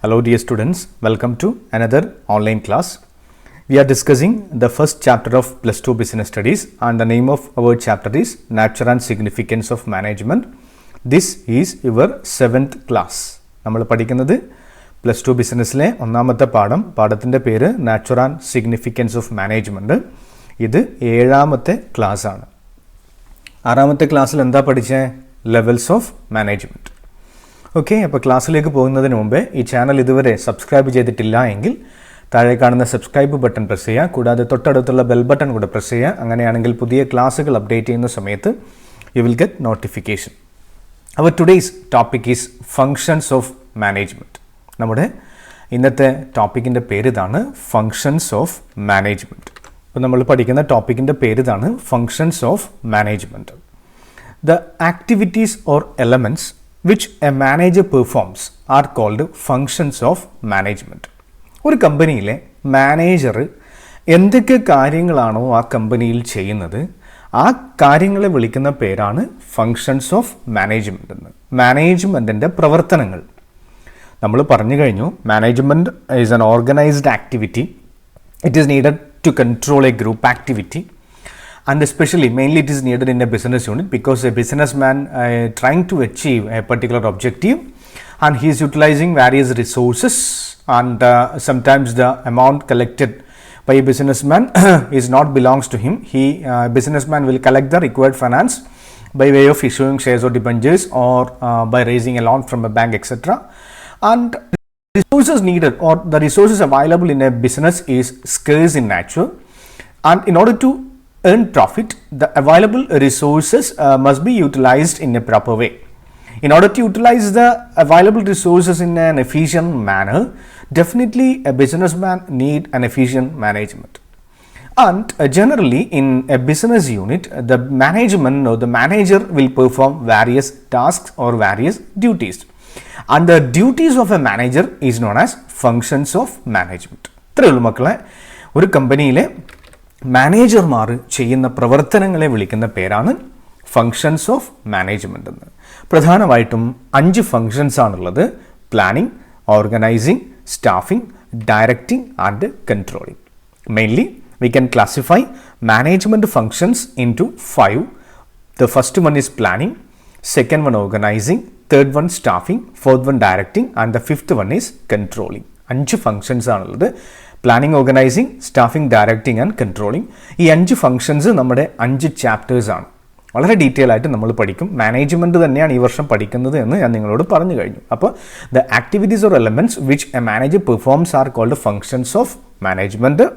Hello dear students, welcome to another online class. We are discussing the first chapter of plus 2 business studies and the name of our chapter is Nature and Significance of Management. This is your 7th class. നമ്മൾ പഠിക്കുന്നത് plus 2 ബിസിനസ്സിലെ ഒന്നാമത്തെ പാഠത്തിൻ്റെ പേര് nature and significance of management. ഇത് 7ാമത്തെ class ആണ്. 6ാമത്തെ ക്ലാസ്സിൽ എന്താ പഠിച്ചത്? Levels of management. ഓക്കെ, അപ്പോൾ ക്ലാസ്സിലേക്ക് പോകുന്നതിന് മുമ്പേ ഈ ചാനൽ ഇതുവരെ സബ്സ്ക്രൈബ് ചെയ്തിട്ടില്ല എങ്കിൽ താഴെ കാണുന്ന സബ്സ്ക്രൈബ് ബട്ടൺ പ്രസ് ചെയ്യുക. കൂടാതെ തൊട്ടടുത്തുള്ള ബെൽ ബട്ടൺ കൂടെ പ്രസ് ചെയ്യുക. അങ്ങനെയാണെങ്കിൽ പുതിയ ക്ലാസ്സുകൾ അപ്ഡേറ്റ് ചെയ്യുന്ന സമയത്ത് you will get notification. Our today's topic is functions of management. നമ്മുടെ ഇന്നത്തെ ടോപ്പിക്കിൻ്റെ പേര് ഇതാണ്, ഫങ്ഷൻസ് ഓഫ് മാനേജ്മെൻറ്റ്. അപ്പോൾ നമ്മൾ പഠിക്കുന്ന ടോപ്പിക്കിൻ്റെ പേര് ഇതാണ്, functions of management. The activities or elements which a manager performs are called functions of management. ഒരു കമ്പനിയിലെ മാനേജർ എന്തൊക്കെ കാര്യങ്ങളാണോ ആ കമ്പനിയിൽ ചെയ്യുന്നത്, ആ കാര്യങ്ങളെ വിളിക്കുന്ന പേരാണ് ഫങ്ഷൻസ് ഓഫ് മാനേജ്മെൻറ്റ് എന്ന്. മാനേജ്മെൻറ്റിൻ്റെ പ്രവർത്തനങ്ങൾ നമ്മൾ പറഞ്ഞു കഴിഞ്ഞു. Management is an organised activity. It is needed to control a group activity. And especially, mainly it is needed in a business unit because a businessman trying to achieve a particular objective and he is utilizing various resources and sometimes the amount collected by a businessman is not belongs to him. Businessman will collect the required finance by way of issuing shares or debentures or by raising a loan from a bank, etc. And resources needed or the resources available in a business is scarce in nature, and in order to earn profit, the available resources must be utilized in a proper way. In order to utilize the available resources in an efficient manner, definitely a businessman need an efficient management. And generally in a business unit, the management or the manager will perform various tasks or various duties. And the duties of a manager is known as functions of management. ഇത്രയുള്ളൂ മക്കളെ. ഒരു കമ്പനിയിലെ മാനേജർമാർ ചെയ്യുന്ന പ്രവർത്തനങ്ങളെ വിളിക്കുന്ന പേരാണ് functions of management എന്ന്. പ്രധാനമായിട്ടും 5 ഫങ്ഷൻസ് ആണുള്ളത്: planning, organising, staffing, directing and controlling. Mainly we can classify management functions into 5. The first one is planning, second one organizing, third one staffing, fourth one directing and the fifth one is controlling. 5 functions ആണുള്ളത്: planning, organising, staffing, directing and controlling. ഈ 5 functions നമ്മുടെ 5 chapters ആണ്. വളരെ detail ആയിട്ട് നമ്മൾ പഠിക്കും. Management തന്നെയാണ് ഈ വർഷം പഠിക്കുന്നത് എന്ന് ഞാൻ നിങ്ങളോട് പറഞ്ഞു കഴിഞ്ഞു. അപ്പോൾ the activities or elements which a manager performs are called functions of management.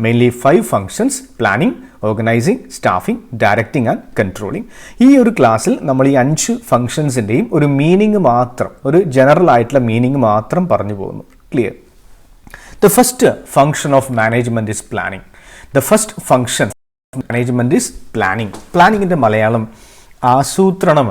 Mainly 5 functions: planning, organising, staffing, directing and controlling. ഈ ഒരു ക്ലാസ്സിൽ നമ്മൾ ഈ 5 ഫങ്ഷൻസിൻ്റെയും ഒരു മീനിങ് മാത്രം, ഒരു ജനറൽ ആയിട്ടുള്ള മീനിങ് മാത്രം പറഞ്ഞു പോകുന്നു. Clear? The first function of management is planning. The first function of management is planning. Planning ന്റെ മലയാളം ആസൂത്രണം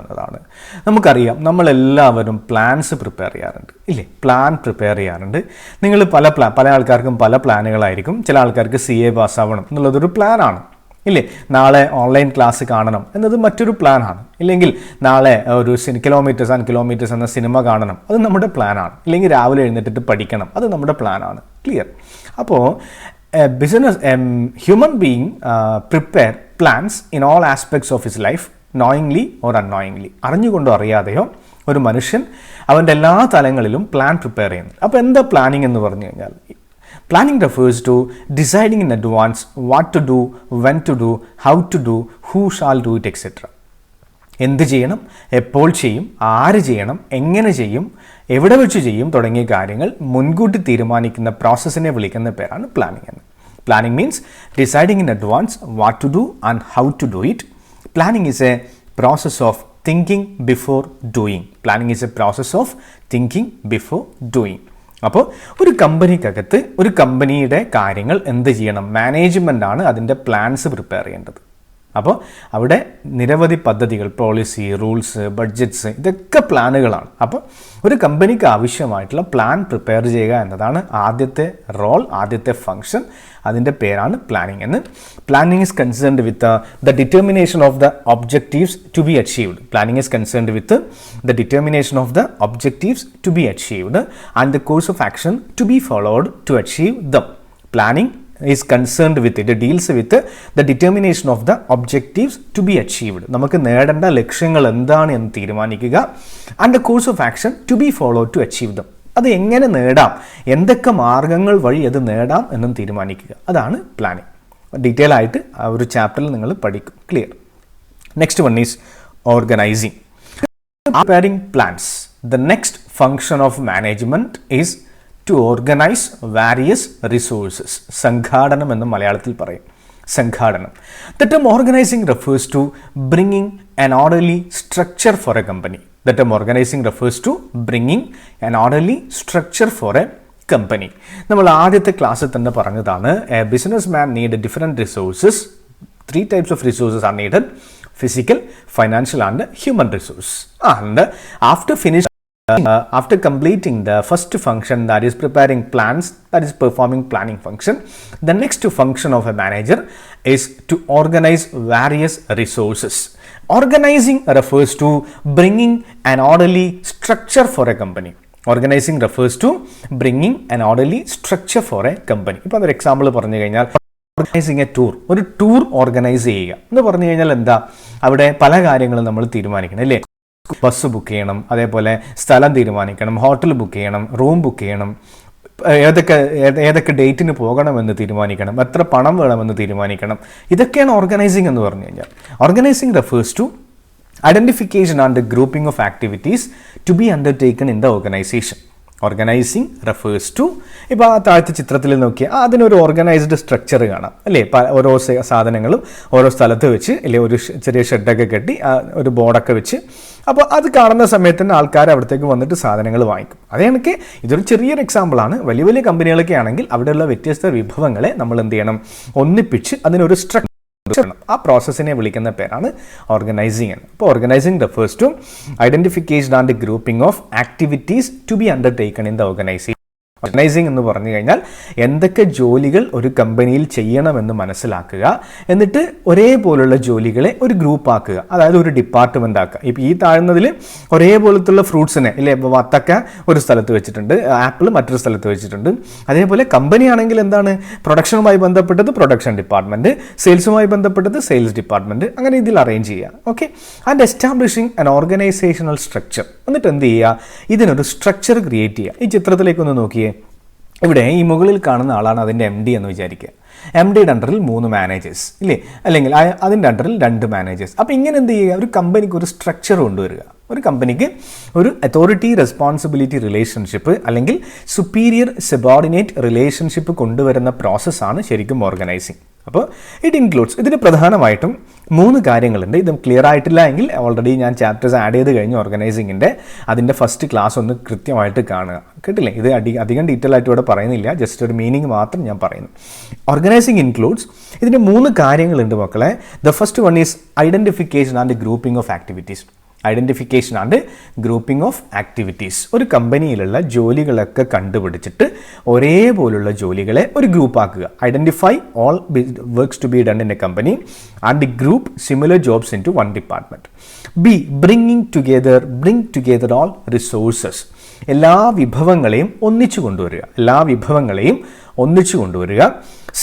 എന്നതാണ്. നമുക്കറിയാം, നമ്മളെല്ലാവരും പ്ലാൻസ് പ്രിപ്പയർ ചെയ്യാറുണ്ട്, ഇല്ലേ? പ്ലാൻ പ്രിപ്പയർ ചെയ്യാറുണ്ട്. നിങ്ങൾ പല ആൾക്കാർക്കും പല പ്ലാനുകളായിരിക്കും. ചില ആൾക്കാർക്ക് CA പാസ്സാവണം എന്നുള്ളതൊരു പ്ലാനാണ്, ഇല്ലേ? നാളെ ഓൺലൈൻ ക്ലാസ് കാണണം എന്നത് മറ്റൊരു പ്ലാനാണ്. ഇല്ലെങ്കിൽ നാളെ ഒരു കിലോമീറ്റേഴ്സ് ആൻഡ് കിലോമീറ്റേഴ്സ് എന്ന സിനിമ കാണണം, അത് നമ്മുടെ പ്ലാനാണ്. ഇല്ലെങ്കിൽ രാവിലെ എഴുന്നേറ്റിട്ട് പഠിക്കണം, അത് നമ്മുടെ പ്ലാനാണ്. ക്ലിയർ? അപ്പോൾ human being prepare plans in all aspects of his life, knowingly or unknowingly. അറിഞ്ഞുകൊണ്ടോ അറിയാതെയോ ഒരു മനുഷ്യൻ അവൻ്റെ എല്ലാ തലങ്ങളിലും പ്ലാൻ പ്രിപ്പയർ ചെയ്യുന്നു. അപ്പോൾ എന്താ പ്ലാനിങ് എന്ന് പറഞ്ഞു കഴിഞ്ഞാൽ, planning refers to deciding in advance what to do, when to do, how to do, who shall do it, etc. എന്ത് ചെയ്യണം, എപ്പോൾ ചെയ്യും, ആര് ചെയ്യണം, എങ്ങനെ ചെയ്യും, എവിടെ വെച്ച് ചെയ്യും തുടങ്ങിയ കാര്യങ്ങൾ മുൻകൂട്ടി തീരുമാനിക്കുന്ന പ്രോസസ്സിനെ വിളിക്കുന്ന പേരാണ് പ്ലാനിങ് എന്ന്. Planning means deciding in advance what to do and how to do it. Planning is a process of thinking before doing. Planning is a process of thinking before doing. അപ്പോൾ ഒരു കമ്പനിക്കകത്ത് ഒരു കമ്പനിയുടെ കാര്യങ്ങൾ എന്ത് ചെയ്യണം? മാനേജ്മെൻ്റ് ആണ് അതിൻ്റെ പ്ലാൻസ് പ്രിപ്പയർ ചെയ്യേണ്ടത്. അപ്പോൾ അവിടെ നിരവധി പദ്ധതികൾ, പോളിസി, റൂൾസ്, ബഡ്ജറ്റ്സ്, ഇതൊക്കെ പ്ലാനുകളാണ്. അപ്പോൾ ഒരു കമ്പനിക്ക് ആവശ്യമായിട്ടുള്ള പ്ലാൻ പ്രിപ്പയർ ചെയ്യുക എന്നതാണ് ആദ്യത്തെ റോൾ, ആദ്യത്തെ ഫംഗ്ഷൻ. അതിൻ്റെ പേരാണ് പ്ലാനിങ് എന്ന്. Planning is concerned with the determination of the objectives to be achieved. Planning is concerned with the determination of the objectives to be achieved and the course of action to be followed to achieve them. Planning is concerned with it deals with the determination of the objectives to be achieved. നമുക്ക് നേടേണ്ട ലക്ഷ്യങ്ങൾ എന്താണ് എന്ന് തീരുമാനിക്കുക. and the course of action to be followed to achieve them. അത് എങ്ങനെ നേടാം, എന്തൊക്കെ മാർഗങ്ങൾ വഴി അത് നേടാം എന്നും തീരുമാനിക്കുക. അതാണ് പ്ലാനിങ്. ഡീറ്റെയിൽ ആയിട്ട് ആ ഒരു ചാപ്റ്ററിൽ നിങ്ങൾ പഠിക്കും. Clear. Next one is organising. preparing plans. The next function of management is to organize various resources. സംഘാടനം എന്ന് മലയാളത്തിൽ പറയും. സംഘാടനം. The term organizing refers to bringing an orderly structure for a company. The term organizing refers to bringing an orderly structure for a company. നമ്മൾ ആദ്യത്തെ ക്ലാസ്സിൽ തന്നെ പറഞ്ഞതാണ്, a businessman need different resources. 3 types of resources are needed: physical, financial and human resource. And after completing the first function, that is preparing plans, that is performing planning function, the next function of a manager is to organize various resources. Organizing refers to bringing an orderly structure for a company. Organizing refers to bringing an orderly structure for a company. ഇപ്പോൾ ഒരു example പറഞ്ഞു കഴിഞ്ഞാൽ, organising A tour, ഒരു tour organise ചെയ്യുക എന്ന് പറഞ്ഞു കഴിഞ്ഞാൽ എന്താ, അവിടെ പല കാര്യങ്ങളും നമ്മൾ തീരുമാനിക്കണം അല്ലേ. ബസ് ബുക്ക് ചെയ്യണം, അതേപോലെ സ്ഥലം തീരുമാനിക്കണം, ഹോട്ടൽ ബുക്ക് ചെയ്യണം, റൂം ബുക്ക് ചെയ്യണം, ഏതൊക്കെ ഡേറ്റിന് പോകണമെന്ന് തീരുമാനിക്കണം, എത്ര പണം വേണമെന്ന് തീരുമാനിക്കണം. ഇതൊക്കെയാണ് ഓർഗനൈസിങ് എന്ന് പറഞ്ഞു കഴിഞ്ഞാൽ. Organising refers to identification and grouping of activities to be undertaken in the organisation. Organising refers to, ഇപ്പോൾ ആ താഴത്തെ ചിത്രത്തിൽ നോക്കിയാൽ അതിനൊരു ഓർഗനൈസ്ഡ് സ്ട്രക്ചർ കാണാം അല്ലേ. ഓരോ സാധനങ്ങളും ഓരോ സ്ഥലത്ത് വെച്ച് അല്ലെ, ഒരു ചെറിയ ഷെഡൊക്കെ കെട്ടി ഒരു ബോർഡൊക്കെ വെച്ച്, അപ്പോൾ അത് കാണുന്ന സമയത്ത് തന്നെ ആൾക്കാർ അവിടത്തേക്ക് വന്നിട്ട് സാധനങ്ങൾ വാങ്ങിക്കും. അതേ കണക്ക് ഇതൊരു ചെറിയൊരു എക്സാമ്പിളാണ്. വലിയ വലിയ കമ്പനികളൊക്കെ ആണെങ്കിൽ അവിടെയുള്ള വ്യത്യസ്ത വിഭവങ്ങളെ നമ്മൾ എന്ത് ചെയ്യണം, ഒന്നിപ്പിച്ച് അതിനൊരു സ്ട്രക്ചർ. ആ പ്രോസസ്സിനെ വിളിക്കുന്ന പേരാണ് ഓർഗനൈസിങ് എന്ന്. അപ്പോൾ organising refers to identification and grouping of activities to be undertaken in the organisation. Organising എന്ന് പറഞ്ഞു കഴിഞ്ഞാൽ എന്തൊക്കെ ജോലികൾ ഒരു കമ്പനിയിൽ ചെയ്യണമെന്ന് മനസ്സിലാക്കുക, എന്നിട്ട് ഒരേപോലുള്ള ജോലികളെ ഒരു ഗ്രൂപ്പ് ആക്കുക, അതായത് ഒരു ഡിപ്പാർട്ട്മെന്റ് ആക്കുക. ഇപ്പോൾ ഈ താഴ്ന്നതിൽ ഒരേപോലത്തുള്ള ഫ്രൂട്ട്സിനെ ഇല്ലേ, വത്തക്ക ഒരു സ്ഥലത്ത് വെച്ചിട്ടുണ്ട്, ആപ്പിൾ മറ്റൊരു സ്ഥലത്ത് വെച്ചിട്ടുണ്ട്. അതേപോലെ കമ്പനി ആണെങ്കിൽ എന്താണ്, പ്രൊഡക്ഷനുമായി ബന്ധപ്പെട്ടത് പ്രൊഡക്ഷൻ ഡിപ്പാർട്ട്മെന്റ്, സെയിൽസുമായി ബന്ധപ്പെട്ടത് സെയിൽസ് ഡിപ്പാർട്ട്മെന്റ്, അങ്ങനെ ഇതിൽ അറേഞ്ച് ചെയ്യുക. Okay. And establishing an organisational structure. എന്നിട്ട് എന്ത് ചെയ്യുക, ഇതിനൊരു സ്ട്രക്ചർ ക്രിയേറ്റ് ചെയ്യുക. ഈ ചിത്രത്തിലേക്കൊന്ന് നോക്കിയേ. ഇവിടെ ഈ മുകളിൽ കാണുന്ന ആളാണ് അതിൻ്റെ MD എന്ന് വിചാരിക്കുക. MDയുടെ അണ്ടറിൽ 3 മാനേജേഴ്സ് ഇല്ലേ, അല്ലെങ്കിൽ അതിൻ്റെ അണ്ടറിൽ 2 മാനേജേഴ്സ്. അപ്പോൾ ഇങ്ങനെ എന്ത് ചെയ്യുക, ഒരു കമ്പനിക്ക് ഒരു സ്ട്രക്ചർ കൊണ്ടുവരിക. ഒരു കമ്പനിക്ക് ഒരു അതോറിറ്റി റെസ്പോൺസിബിലിറ്റി റിലേഷൻഷിപ്പ് അല്ലെങ്കിൽ സുപ്പീരിയർ സബോർഡിനേറ്റ് റിലേഷൻഷിപ്പ് കൊണ്ടുവരുന്ന പ്രോസസ്സാണ് ശരിക്കും ഓർഗനൈസിങ്. അപ്പോൾ ഇറ്റ് ഇൻക്ലൂഡ്സ്, ഇതിന് പ്രധാനമായിട്ടും 3 കാര്യങ്ങളുണ്ട്. ഇത് ക്ലിയർ ആയിട്ടില്ല എങ്കിൽ ഓൾറെഡി ഞാൻ ചാപ്റ്റേഴ്സ് ആഡ് ചെയ്ത് കഴിഞ്ഞു ഓർഗനൈസിങ്ങിൻ്റെ. അതിൻ്റെ ഫസ്റ്റ് ക്ലാസ് ഒന്ന് കൃത്യമായിട്ട് കാണുക, കേട്ടില്ലേ. ഇത് അധികം ഡീറ്റെയിൽ ആയിട്ട് ഇവിടെ പറയുന്നില്ല, ജസ്റ്റ് ഒരു മീനിങ് മാത്രം ഞാൻ പറയുന്നു. ഓർഗനൈസിങ് ഇൻക്ലൂഡ്സ്, ഇതിൻ്റെ 3 കാര്യങ്ങളുണ്ട് മക്കളെ. The first one is identification and grouping of activities. Identification and grouping of activities. ഒരു കമ്പനിയിലുള്ള ജോലികളൊക്കെ കണ്ടുപിടിച്ചിട്ട് ഒരേപോലുള്ള ജോലികളെ ഒരു ഗ്രൂപ്പ് ആക്കുക. Identify all works to be done in a company and group similar jobs into one department. B, bring together all resources. എല്ലാ വിഭവങ്ങളെയും ഒന്നിച്ചു കൊണ്ടുവരിക.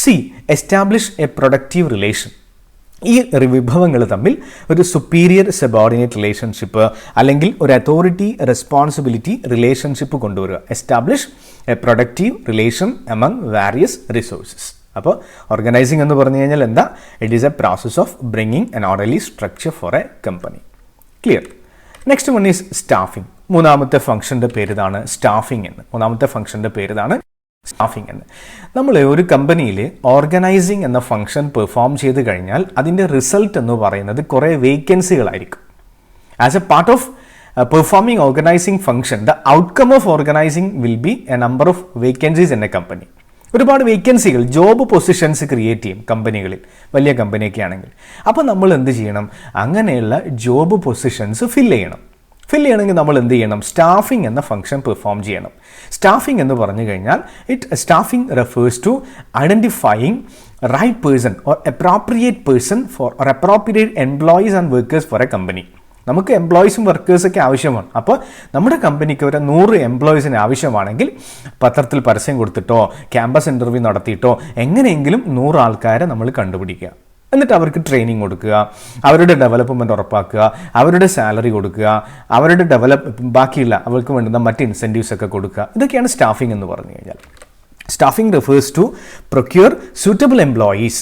C, establish a productive relation. ഈ വിഭവങ്ങൾ തമ്മിൽ ഒരു സുപ്പീരിയർ സബോർഡിനേറ്റ് റിലേഷൻഷിപ്പ് അല്ലെങ്കിൽ ഒരു അതോറിറ്റി റെസ്പോൺസിബിലിറ്റി റിലേഷൻഷിപ്പ് കൊണ്ടുവരിക. Establish a productive relation among various resources. അപ്പോൾ ഓർഗനൈസിംഗ് എന്ന് പറഞ്ഞു കഴിഞ്ഞാൽ എന്താ, it is a process of bringing N orderly structure four a company. Clear. Next one is staffing. മൂന്നാമത്തെ ഫംഗ്ഷൻ്റെ പേരിതാണ് staffing എന്ന്. നമ്മൾ ഒരു കമ്പനിയിൽ ഓർഗനൈസിംഗ് എന്ന ഫംഗ്ഷൻ പെർഫോം ചെയ്ത് കഴിഞ്ഞാൽ അതിൻ്റെ റിസൾട്ട് എന്ന് പറയുന്നത് കുറേ വേക്കൻസികളായിരിക്കും. As a part of performing organizing function, the outcome of organizing will be a number of vacancies in a company. ഒരുപാട് വേക്കൻസികൾ, ജോബ് പൊസിഷൻസ് ക്രിയേറ്റ് ചെയ്യും കമ്പനികളിൽ, വലിയ കമ്പനിയൊക്കെ ആണെങ്കിൽ. അപ്പോൾ നമ്മൾ എന്ത് ചെയ്യണം? അങ്ങനെയുള്ള ജോബ് പൊസിഷൻസ് ഫില്ല് ചെയ്യണമെങ്കിൽ നമ്മൾ എന്ത് ചെയ്യണം? സ്റ്റാഫിംഗ് എന്ന ഫംഗ്ഷൻ പെർഫോം ചെയ്യണം. സ്റ്റാഫിംഗ് എന്ന് പറഞ്ഞു കഴിഞ്ഞാൽ staffing refers to identifying right person or appropriate person for or appropriate employees and workers for a company. നമുക്ക് എംപ്ലോയീസും വർക്കേഴ്സൊക്കെ ആവശ്യമാണ്. അപ്പോൾ നമ്മുടെ കമ്പനിക്ക് ഒരു 100 എംപ്ലോയീസിന് ആവശ്യമാണെങ്കിൽ പത്രത്തിൽ പരസ്യം കൊടുത്തിട്ടോ ക്യാമ്പസ് ഇൻ്റർവ്യൂ നടത്തിയിട്ടോ എങ്ങനെയെങ്കിലും 100 ആൾക്കാരെ നമ്മൾ കണ്ടുപിടിക്കുക. എന്നിട്ട് അവർക്ക് ട്രെയിനിങ് കൊടുക്കുക, അവരുടെ ഡെവലപ്മെൻറ്റ് ഉറപ്പാക്കുക, അവരുടെ സാലറി കൊടുക്കുക, അവരുടെ ബാക്കിയുള്ള അവർക്ക് വേണ്ടുന്ന മറ്റ് ഇൻസെൻറ്റീവ്സ് ഒക്കെ കൊടുക്കുക. ഇതൊക്കെയാണ് സ്റ്റാഫിംഗ് എന്ന് പറഞ്ഞു കഴിഞ്ഞാൽ. Staffing refers to procure suitable employees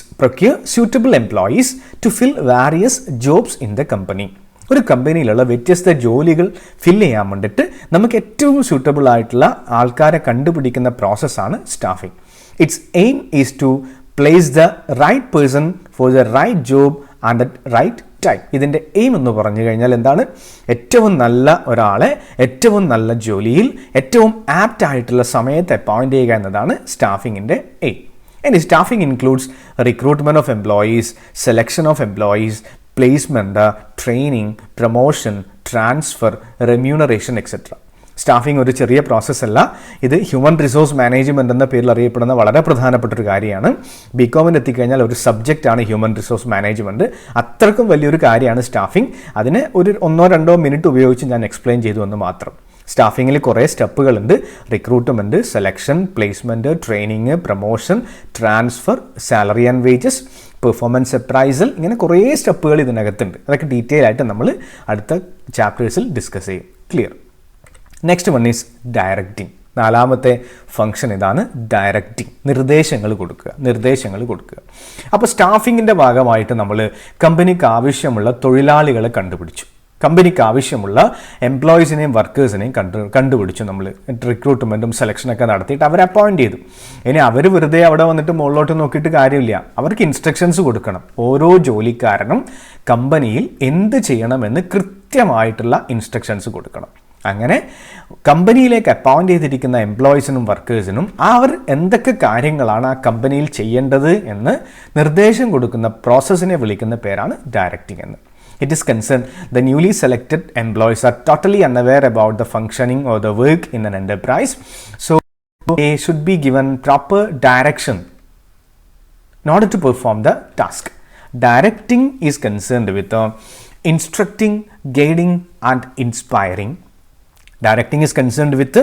to fill various jobs in the company. ഒരു കമ്പനിയിലുള്ള വ്യത്യസ്ത ജോലികൾ ഫില്ല് ചെയ്യാൻ വേണ്ടിയിട്ട് നമുക്ക് ഏറ്റവും സ്യൂട്ടബിൾ ആയിട്ടുള്ള ആൾക്കാരെ കണ്ടുപിടിക്കുന്ന പ്രോസസ്സാണ് staffing. Its aim is to place the right person for the right job and the right time. ഇതിൻ്റെ എയിം എന്ന് പറഞ്ഞു കഴിഞ്ഞാൽ എന്താണ്? ഏറ്റവും നല്ല ഒരാളെ ഏറ്റവും നല്ല ജോലിയിൽ ഏറ്റവും ആപ്റ്റ് ആയിട്ടുള്ള സമയത്ത് അപ്പോയിൻ്റ് ചെയ്യുക എന്നതാണ് സ്റ്റാഫിങ്ങിൻ്റെ എയിം. ഇനി staffing includes recruitment of employees, selection of employees, placement, training, promotion, transfer, remuneration etcetera. Staffing ഒരു ചെറിയ പ്രോസസ്സല്ല. ഇത് ഹ്യൂമൻ റിസോഴ്സ് മാനേജ്മെൻറ്റ് എന്ന പേരിൽ അറിയപ്പെടുന്ന വളരെ പ്രധാനപ്പെട്ട ഒരു കാര്യമാണ്. ബികോമിൽ എത്തിക്കഴിഞ്ഞാൽ ഒരു സബ്ജക്റ്റാണ് ഹ്യൂമൻ റിസോഴ്സ് മാനേജ്മെൻറ്റ്. അത്രക്കും വലിയൊരു കാര്യമാണ് സ്റ്റാഫിംഗ്. അതിന് ഒരു 1-2 മിനിറ്റ് ഉപയോഗിച്ച് ഞാൻ എക്സ്പ്ലെയിൻ ചെയ്തു എന്ന് മാത്രം. സ്റ്റാഫിങ്ങിൽ കുറേ സ്റ്റെപ്പുകളുണ്ട്. Recruitment, selection, placement, training, promotion, transfer, salary and wages, performance appraisal, ഇങ്ങനെ കുറേ സ്റ്റെപ്പുകൾ ഇതിനകത്തുണ്ട്. അതൊക്കെ ഡീറ്റെയിൽ ആയിട്ട് നമ്മൾ അടുത്ത ചാപ്റ്റേഴ്സിൽ ഡിസ്കസ് ചെയ്യും. Clear? Next one is directing. 4ാമത്തെ ഫംഗ്ഷൻ ഇതാണ്, ഡയറക്റ്റിംഗ്. നിർദ്ദേശങ്ങൾ കൊടുക്കുക. അപ്പോൾ സ്റ്റാഫിങ്ങിൻ്റെ ഭാഗമായിട്ട് നമ്മൾ കമ്പനിക്ക് ആവശ്യമുള്ള തൊഴിലാളികളെ കണ്ടുപിടിച്ചു, കമ്പനിക്ക് ആവശ്യമുള്ള എംപ്ലോയീസിനെയും വർക്കേഴ്സിനെയും കണ്ടുപിടിച്ചു. നമ്മൾ റിക്രൂട്ട്മെൻറ്റും സെലക്ഷനൊക്കെ നടത്തിയിട്ട് അവരെ അപ്പോയിൻറ്റ് ചെയ്തു. ഇനി അവർ വെറുതെ അവിടെ വന്നിട്ട് മുകളിലോട്ട് നോക്കിയിട്ട് കാര്യമില്ല. അവർക്ക് ഇൻസ്ട്രക്ഷൻസ് കൊടുക്കണം. ഓരോ ജോലിക്കാരനും കമ്പനിയിൽ എന്ത് ചെയ്യണമെന്ന് കൃത്യമായിട്ടുള്ള ഇൻസ്ട്രക്ഷൻസ് കൊടുക്കണം. അങ്ങനെ കമ്പനിയിലേക്ക് അപ്പോയിൻറ്റ് ചെയ്തിരിക്കുന്ന എംപ്ലോയീസിനും വർക്കേഴ്സിനും അവർ എന്തൊക്കെ കാര്യങ്ങളാണ് ആ കമ്പനിയിൽ ചെയ്യേണ്ടത് എന്ന് നിർദ്ദേശം കൊടുക്കുന്ന പ്രോസസ്സിനെ വിളിക്കുന്ന പേരാണ് ഡയറക്റ്റിംഗ് എന്ന്. It is concerned the newly selected employees are totally unaware about the functioning or the work in an enterprise, so they should be given proper direction in order to perform the task. Directing is concerned with instructing, guiding and inspiring. Directing is concerned with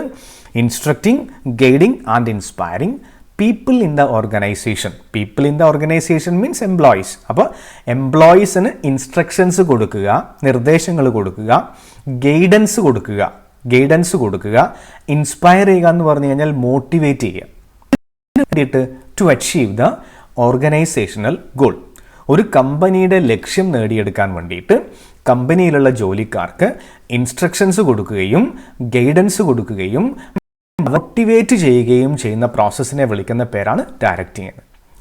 instructing, guiding and inspiring people in the organization. People in the organization means employees. അപ്പോൾ എംപ്ലോയീസിന് instructions കൊടുക്കുക, നിർദ്ദേശങ്ങൾ കൊടുക്കുക, guidance കൊടുക്കുക, inspire ചെയ്യുക എന്ന് പറഞ്ഞു കഴിഞ്ഞാൽ motivate ചെയ്യുക. വേണ്ടിയിട്ട് to achieve the organisational goal. ഒരു കമ്പനിയുടെ ലക്ഷ്യം നേടിയെടുക്കാൻ വേണ്ടിയിട്ട് കമ്പനിയിലുള്ള ജോലിക്കാർക്ക് ഇൻസ്ട്രക്ഷൻസ് കൊടുക്കുകയും ഗൈഡൻസ് കൊടുക്കുകയും മോട്ടിവേറ്റ് ചെയ്യുകയും ചെയ്യുന്ന പ്രോസസ്സിനെ വിളിക്കുന്ന പേരാണ് directing.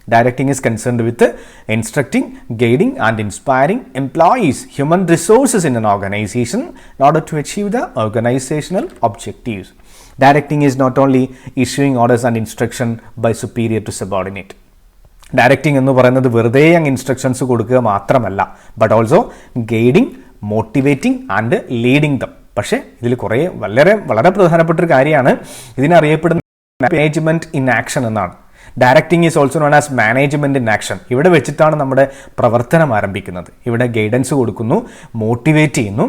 Directing is concerned with instructing, guiding and inspiring employees, human resources in an organization in order to achieve the organizational objectives. Directing is not only issuing orders and instruction by superior to subordinate. Directing എന്ന് പറയുന്നത് വെറുതെ അങ്ങ് instructions കൊടുക്കുക മാത്രമല്ല, but also guiding, motivating and leading dum. പക്ഷേ ഇതിൽ കുറേ വളരെ പ്രധാനപ്പെട്ടൊരു കാര്യമാണ്. ഇതിനറിയപ്പെടുന്ന മാനേജ്മെൻറ്റ് ഇൻ ആക്ഷൻ എന്നാണ്. Directing is also known as management in action. ഇവിടെ വെച്ചിട്ടാണ് നമ്മുടെ പ്രവർത്തനം ആരംഭിക്കുന്നത്. ഇവിടെ ഗൈഡൻസ് കൊടുക്കുന്നു, മോട്ടിവേറ്റ് ചെയ്യുന്നു,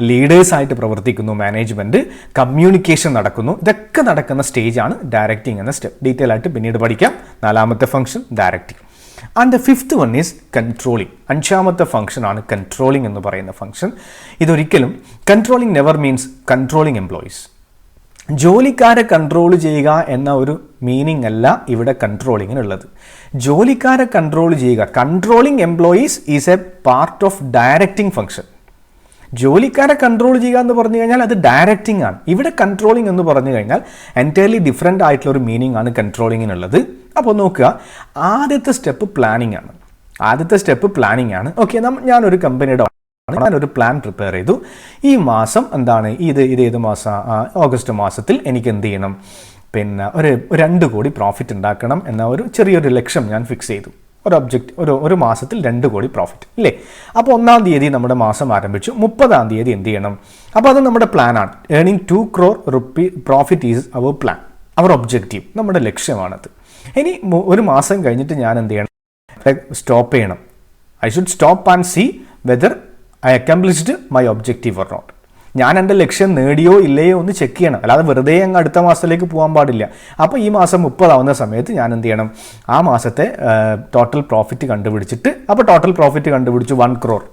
ലീഡേഴ്സായിട്ട് പ്രവർത്തിക്കുന്നു മാനേജ്മെൻറ്റ്, കമ്മ്യൂണിക്കേഷൻ നടക്കുന്നു. ഇതൊക്കെ നടക്കുന്ന സ്റ്റേജാണ് ഡയറക്റ്റിംഗ് എന്ന സ്റ്റെപ്പ്. ഡീറ്റെയിൽ ആയിട്ട് പിന്നീട് പഠിക്കാം. 4ാമത്തെ function directing. And the 5th one is controlling. 5ാമത്തെ ഫംഗ്ഷനാണ് കൺട്രോളിംഗ് എന്ന് പറയുന്ന ഫംഗ്ഷൻ. ഇതൊരിക്കലും controlling never means controlling employees. ജോലിക്കാരെ കൺട്രോൾ ചെയ്യുക എന്ന ഒരു മീനിങ് അല്ല ഇവിടെ കൺട്രോളിങ്ങിനുള്ളത്. ജോലിക്കാരെ കൺട്രോൾ ചെയ്യുക, controlling employees is A part of directing function. ജോലിക്കാരെ കൺട്രോൾ ചെയ്യുക എന്ന് പറഞ്ഞു കഴിഞ്ഞാൽ അത് ഡയറക്റ്റിംഗ് ആണ്. ഇവിടെ കൺട്രോളിംഗ് എന്ന് പറഞ്ഞു കഴിഞ്ഞാൽ എൻറ്റയർലി ഡിഫറെൻ്റ് ആയിട്ടുള്ള ഒരു മീനിങ് ആണ് കൺട്രോളിങ്ങിനുള്ളത്. അപ്പോൾ നോക്കുക, ആദ്യത്തെ സ്റ്റെപ്പ് പ്ലാനിങ് ആണ്. ഓക്കെ, ഞാനൊരു കമ്പനിയുടെ ഞാനൊരു പ്ലാൻ പ്രിപ്പയർ ചെയ്തു. ഈ മാസം എന്താണ് ഇത് ഏത് മാസം? ഓഗസ്റ്റ് മാസത്തിൽ എനിക്ക് എന്ത് ചെയ്യണം? പിന്നെ ഒരു 2 കോടി പ്രോഫിറ്റ് ഉണ്ടാക്കണം എന്ന ഒരു ചെറിയൊരു ലക്ഷ്യം ഞാൻ ഫിക്സ് ചെയ്തു. ഒരു മാസത്തിൽ 2 കോടി പ്രോഫിറ്റ് ഇല്ലേ. അപ്പോൾ 1-ാം തീയതി നമ്മുടെ മാസം ആരംഭിച്ചു. 30-ാം തീയതി എന്ത് ചെയ്യണം? അപ്പോൾ അത് നമ്മുടെ പ്ലാനാണ്. Earning 2 crore rupee profit is our plan, our objective, നമ്മുടെ ലക്ഷ്യമാണത്. ഇനി ഒരു മാസം കഴിഞ്ഞിട്ട് ഞാൻ എന്ത് ചെയ്യണം? സ്റ്റോപ്പ് ചെയ്യണം. I should stop and see whether I accomplished my objective or not. ഞാൻ എൻ്റെ ലക്ഷ്യം നേടിയോ ഇല്ലയോ ഒന്ന് ചെക്ക് ചെയ്യണം. അല്ലാതെ വെറുതെ അങ്ങ് അടുത്ത മാസത്തിലേക്ക് പോകാൻ പാടില്ല. അപ്പോൾ ഈ മാസം 30 ആവുന്ന സമയത്ത് ഞാൻ എന്ത് ചെയ്യണം? ആ മാസത്തെ ടോട്ടൽ പ്രോഫിറ്റ് കണ്ടുപിടിച്ചിട്ട്, അപ്പോൾ ടോട്ടൽ പ്രോഫിറ്റ് കണ്ടുപിടിച്ചു 1 crore,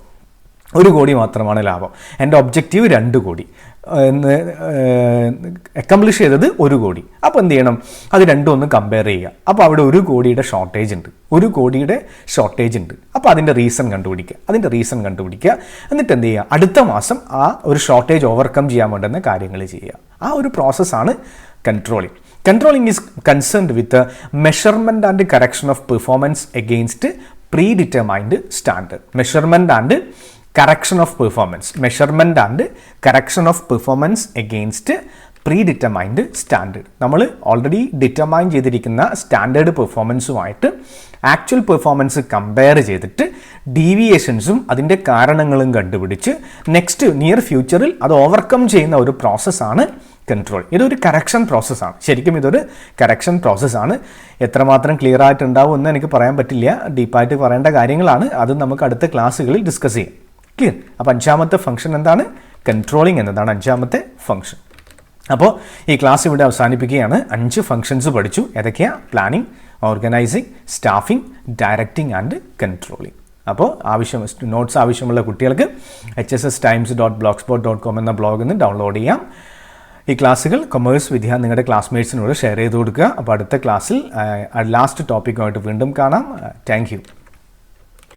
1 കോടി മാത്രമാണ് ലാഭം. എൻ്റെ ഒബ്ജക്റ്റീവ് 2 കോടി, അക്കംപ്ലിഷ് ചെയ്തത് 1 കോടി. അപ്പോൾ എന്ത് ചെയ്യണം? അത് രണ്ടും ഒന്ന് കമ്പയർ ചെയ്യുക. അപ്പോൾ അവിടെ 1 കോടിയുടെ ഷോർട്ടേജ് ഉണ്ട്, 1 കോടിയുടെ ഷോർട്ടേജ് ഉണ്ട്. അപ്പോൾ അതിൻ്റെ റീസൺ കണ്ടുപിടിക്കുക, എന്നിട്ട് എന്ത് ചെയ്യുക? അടുത്ത മാസം ആ ഒരു ഷോർട്ടേജ് ഓവർകം ചെയ്യാൻ വേണ്ടുന്ന കാര്യങ്ങൾ ചെയ്യുക. ആ ഒരു പ്രോസസ്സാണ് controlling. Controlling is concerned with the measurement and correction of performance against predetermined standard. Measurement and correction of performance against predetermined standard. നമ്മൾ ഓൾറെഡി ഡിറ്റർമൈൻ ചെയ്തിരിക്കുന്ന സ്റ്റാൻഡേർഡ് പെർഫോമൻസുമായിട്ട് ആക്ച്വൽ പെർഫോമൻസ് കമ്പയർ ചെയ്തിട്ട് ഡീവിയേഷൻസും അതിൻ്റെ കാരണങ്ങളും കണ്ടുപിടിച്ച് നെക്സ്റ്റ് നിയർ ഫ്യൂച്ചറിൽ അത് ഓവർകം ചെയ്യുന്ന ഒരു പ്രോസസ്സാണ് കൺട്രോൾ. ഇതൊരു കറക്ഷൻ പ്രോസസ്സാണ്. ശരിക്കും ഇതൊരു കറക്ഷൻ പ്രോസസ്സാണ്. എത്രമാത്രം ക്ലിയർ ആയിട്ടുണ്ടാവും എന്ന് എനിക്ക് പറയാൻ പറ്റില്ല. ഡീപ്പായിട്ട് പറയേണ്ട കാര്യങ്ങളാണ്. അത് നമുക്ക് അടുത്ത ക്ലാസ്സുകളിൽ ഡിസ്കസ് ചെയ്യാം. ക്ലിയർ? അപ്പോൾ 5ാമത്തെ ഫംഗ്ഷൻ എന്താണ്? കൺട്രോളിങ് എന്നതാണ് 5ാമത്തെ ഫംഗ്ഷൻ. അപ്പോൾ ഈ ക്ലാസ് ഇവിടെ അവസാനിപ്പിക്കുകയാണ്. 5 ഫംഗ്ഷൻസ് പഠിച്ചു. ഏതൊക്കെയാണ്? Planning, organising, staffing, directing and controlling. അപ്പോൾ നോട്ട്സ് ആവശ്യമുള്ള കുട്ടികൾക്ക് hsstimes.blogspot.com എന്ന ബ്ലോഗിൽ നിന്ന് ഡൗൺലോഡ് ചെയ്യാം. ഈ ക്ലാസ്സുകൾ കൊമേഴ്സ് വിദ്യ നിങ്ങളുടെ ക്ലാസ്മേറ്റ്സിനോട് ഷെയർ ചെയ്ത് കൊടുക്കുക. അപ്പോൾ അടുത്ത ക്ലാസ്സിൽ ലാസ്റ്റ് ടോപ്പിക്കുമായിട്ട് വീണ്ടും കാണാം. Thank you.